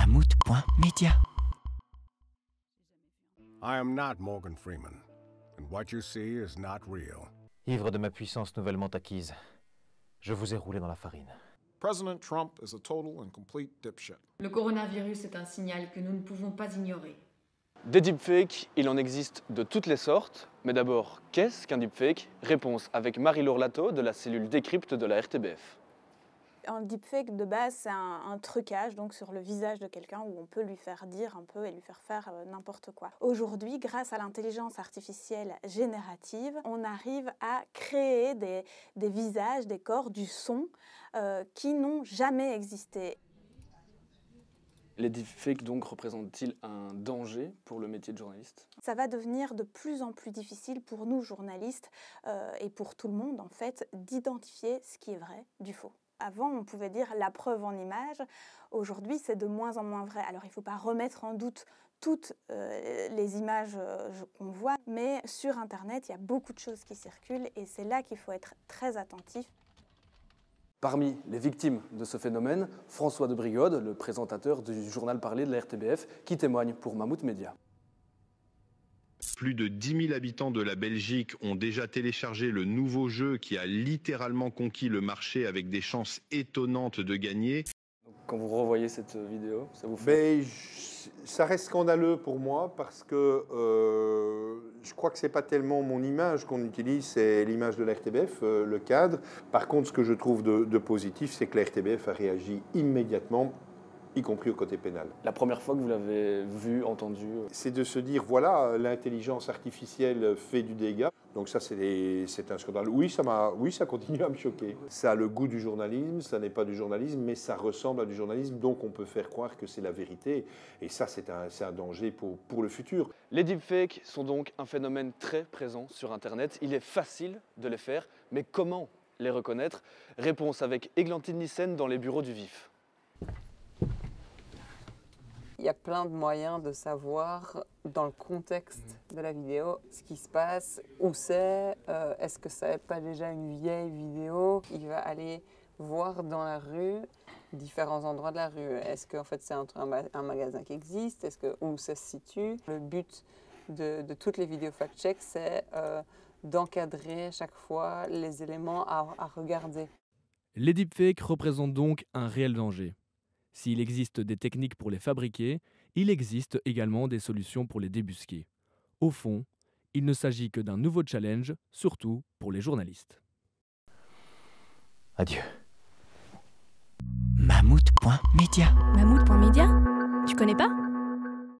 Mammouth.media. I am not Morgan Freeman, and what you see is not real. Ivre de ma puissance nouvellement acquise, je vous ai roulé dans la farine. President Trump is a total and complete dipshit. Le coronavirus est un signal que nous ne pouvons pas ignorer. Des deepfakes, il en existe de toutes les sortes. Mais d'abord, qu'est-ce qu'un deepfake? Réponse avec Marie-Laure Lato de la cellule Décrypte de la RTBF. Un deepfake de base, c'est un trucage donc sur le visage de quelqu'un où on peut lui faire dire un peu et lui faire faire n'importe quoi. Aujourd'hui, grâce à l'intelligence artificielle générative, on arrive à créer des visages, des corps, du son qui n'ont jamais existé. Les deepfakes donc représentent-ils un danger pour le métier de journaliste? Ça va devenir de plus en plus difficile pour nous journalistes et pour tout le monde en fait d'identifier ce qui est vrai du faux. Avant, on pouvait dire la preuve en image. Aujourd'hui, c'est de moins en moins vrai. Alors, il ne faut pas remettre en doute toutes les images qu'on voit, mais sur Internet, il y a beaucoup de choses qui circulent et c'est là qu'il faut être très attentif. Parmi les victimes de ce phénomène, François de Brigode, le présentateur du journal parlé de la RTBF, qui témoigne pour Mammouth Media. Plus de 10 000 habitants de la Belgique ont déjà téléchargé le nouveau jeu qui a littéralement conquis le marché avec des chances étonnantes de gagner. Quand vous revoyez cette vidéo, ça vous fait... Ça reste scandaleux pour moi parce que je crois que ce n'est pas tellement mon image qu'on utilise, c'est l'image de la RTBF, le cadre. Par contre, ce que je trouve de positif, c'est que la RTBF a réagi immédiatement, y compris au côté pénal. La première fois que vous l'avez vu, entendu? C'est de se dire, voilà, l'intelligence artificielle fait du dégât. Donc ça, c'est un scandale. Oui, ça continue à me choquer. Ça a le goût du journalisme, ça n'est pas du journalisme, mais ça ressemble à du journalisme, donc on peut faire croire que c'est la vérité. Et ça, c'est un danger pour le futur. Les deepfakes sont donc un phénomène très présent sur Internet. Il est facile de les faire, mais comment les reconnaître? Réponse avec Églantine Nissen dans les bureaux du VIF. Il y a plein de moyens de savoir dans le contexte de la vidéo ce qui se passe, où c'est, est-ce que ça n'est pas déjà une vieille vidéo. Il va aller voir dans la rue différents endroits de la rue. Est-ce que en fait, c'est un magasin qui existe, où ça se situe. Le but de toutes les vidéos fact-check, c'est d'encadrer chaque fois les éléments à regarder. Les deepfakes représentent donc un réel danger. S'il existe des techniques pour les fabriquer, il existe également des solutions pour les débusquer. Au fond, il ne s'agit que d'un nouveau challenge, surtout pour les journalistes. Adieu. Mammouth.media. Mammouth.media? Tu connais pas?